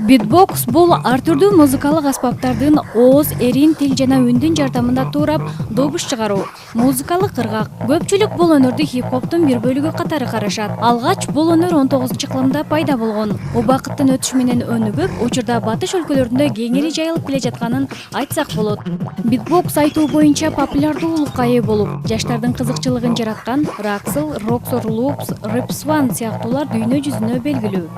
Beatbox бул ар түрдүү музыкалык аспаптардын ооз, эрин, тил жана үндүн жардамында туурап добуш чыгаруу. Музыкалык ыргак. Көпчүлүк бул өнөрдү хип-хоптун бир бөлүгү катары карашат. Алгач бул өнөр 19-кылымда пайда болгон. Убакыттын өтүшү менен өнүгүп, учурда батыш өлкөлөрүндө кеңири жайылып келе жатканын айтсак болот. Beatbox айтуу боюнча популярдуулукка ээ болуп, жаштардын кызыкчылыгын жараткан Raxel, Roxor Loops, Rapswan сыяктуулар дүйнө жүзүнө белгилүү.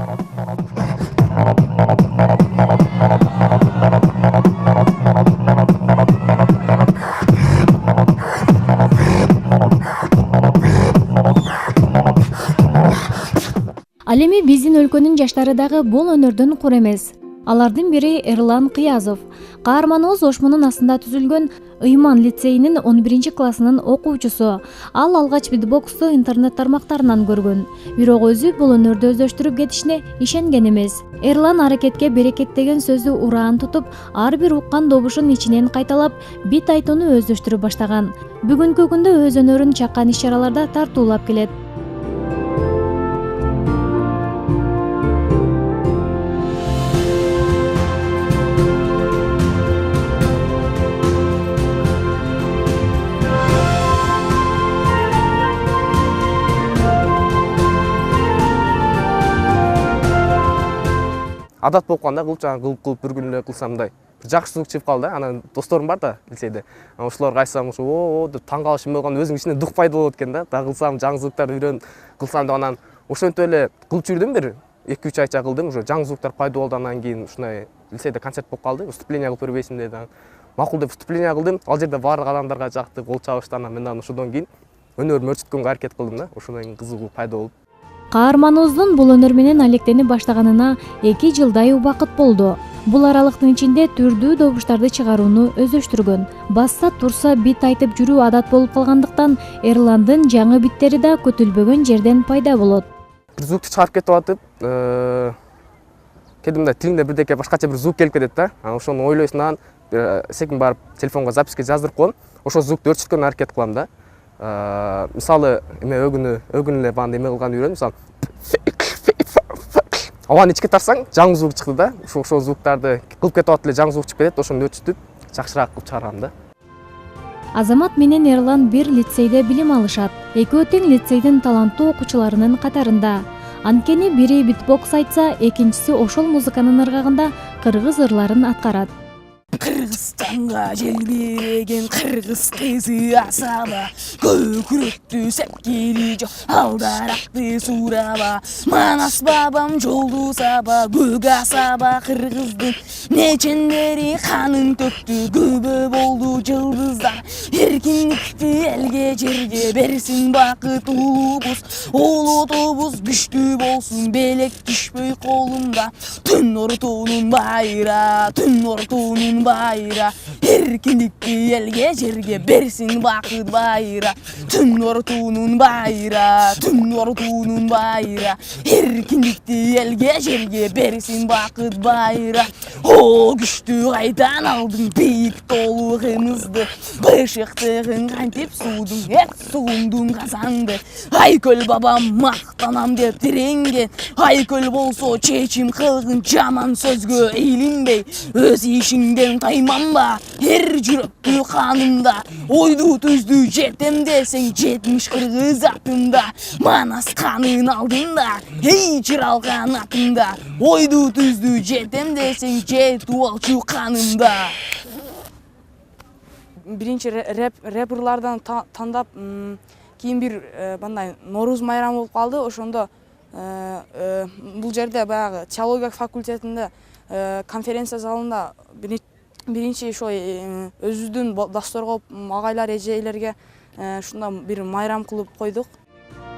Ал эми биздин өлкөнүн жаштары дагы бул өнөрдөн кур эмес. Алардын бири Эрлан Кыязов. Каарманыбыз Ошмонун астында түзүлгөн Ыйман лицейинин 11-классынын окуучусу. Ал алгач битбоксту интернет тармактарынан көргөн. Бирок өзү бул өнөрдү өздөштүрүп кетишине ишенген эмес. Эрлан аракетке берекет деген сөздү ураан тутуп, ар бир уккан добушун ичинен кайталап, бит айтууну өздөштүрүп баштаган. Бүгүнкү күндө өз өнөрүн чаккан иш-чараларда тартуулап келет. Адат болуп калганда кылып бир күн эле кылсамдай. Бир жакшы звук чыгып калды. Анан досторум бар да лицейде. Ошолорго айтсам, о деп таң калышым болгон, өзүм ичинен дух пайда болот экен да. Дагы кылсам, жаңы звуктарды үйрөнүп кылсам деп анан ошентип эле кылып жүрдүм бир 2-3 айча кылдым. Уже жаңы звуктар пайда болду. Анан кийин ушундай лицейде концерт болуп калды. Выступление кылып көрбөйсүң деди. Макул деп выступление кылдым. Ал жерде баардык адамдарга жакты, кол чабышты. Анан мен ошондон кийин өнөрүмдү өрчүткөнгө аракет кылдым да. Ошондон кийин кызыгуу пайда болду. Каарманыбыздын бул өнөр менен алектенип баштаганына 2 жылдай убакыт болду. Бул аралыктын ичинде түрдүү добуштарды чыгарууну өздөштүргөн. Басса турса бит айтып жүрүү адат болуп калгандыктан Эрландын жаңы биттери да күтүлбөгөн жерден пайда болот. Бир звукту чыгарып кетип атып, кээде мындай тилиңде бирдеке башкача бир звук келип кетет да. Ошону ойлойсуң, анан секин барып телефонго записке жаздырып коем. Ошол звукту өрчүткөнгө аракет кылам да. Мисалы, эме өгүнү эле баанда эме кылганды үйрөндүм. Мисалы, абаны ичке тарсаң, жаңы звук чыкты да. Ошол звуктарды кылып кетип атып эле жаңы звук чыгып кетет. Ошону өрчүтүп, жакшыраак кылып чыгарам да. Азамат менен Эрлан бир лицейде билим алышат. Экөө тең лицейдин таланттуу окуучуларынын катарында. Анткени бири битбокс айтса, экинчиси ошол музыканын ыргагында кыргыз ырларын аткарат. Кыргызстанга желбиреген кыргыз кызы асаба, көкүрөктү сепкири жок, алдаракты сураба. Манас бабам жолду саба, көк асаба кыргыздын нечендери канын төктү, күбө болду жылдыздар. Эркиндикти элге жерге берсин бакыт улубуз, улутубуз күчтүү болсун, белек түшпөй колунда. Түн ортунун байра, түн ортунун байра, эркиндикти элге жерге берсин бакыт байра. Түн ортунун байра, түн ортунун байра, эркиндикти элге жерге берсин бакыт байра. О күчтүү кайдан алдың бийик толу кымызды, бышыктыгын кантип суудуң, суундуң казанды. Айкөл бабам мактанам деп тиренген, айкөл болсо чечим кылгын, жаман сөзгө эйлинбей өз ишиңден тайманба. Эр жүрөктү канымда, ойду түздү жетем десең, 70 кыргыз атында. Манас канын алдында, эй жырал канатында, ойду түздү жетем десең, жетип алчу канымда. Биринчи рэперлардан тандап, кийин бир бандай Нооруз майрамы болуп калды. Ошондо бул жерде баягы теология факультетинде конференция залында биринчи ошо өзүбүздүн дасторго, агайлар, эжелерге ушунда бир майрам кылып койдук.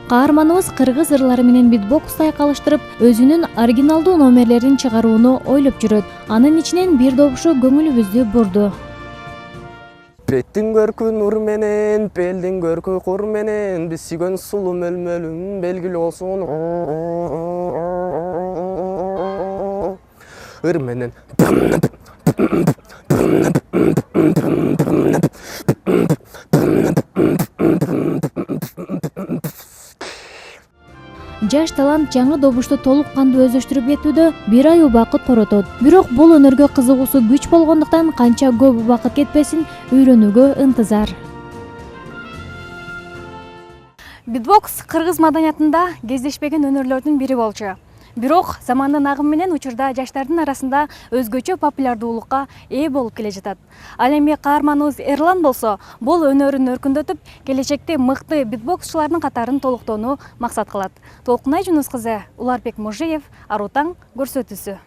Каарманыбыз кыргыз ырлары менен битбокс айкалыштырып, өзүнүн оригиналдуу номерлерин чыгарууну ойлоп жүрөт. Анын ичинен бир добушу көңүлүбүздү бурду. Беттин көркү нур менен, белдин көркү кур менен, биз сүйгөн сулуу мөлмөлүм белгилүү болсун. Ыр менен Жаш жаш талант жаңы добушту толук кандуу өздөштүрүп кетүүдө 1 ай убакыт коротот. Бирок бул өнөргө кызыгуусу күч болгондуктан канча көп убакыт кетпесин үйрөнүүгө ынтызар. Битбокс кыргыз маданиятында кездешпеген өнөрлөрдүн бири болчу. Бирок замандын агымы менен учурда жаштардын арасында өзгөчө популярдуулукка ээ болуп келе жатат. Ал эми каарманыбыз Эрлан болсо, бул өнөрүн өркүндөтүп, келечекте мыкты битбоксчулардын катарын толуктоону максат кылат. Толкунай Жунус кызы, Уларбек Мужиев, Арутаң көрсөтүүсү.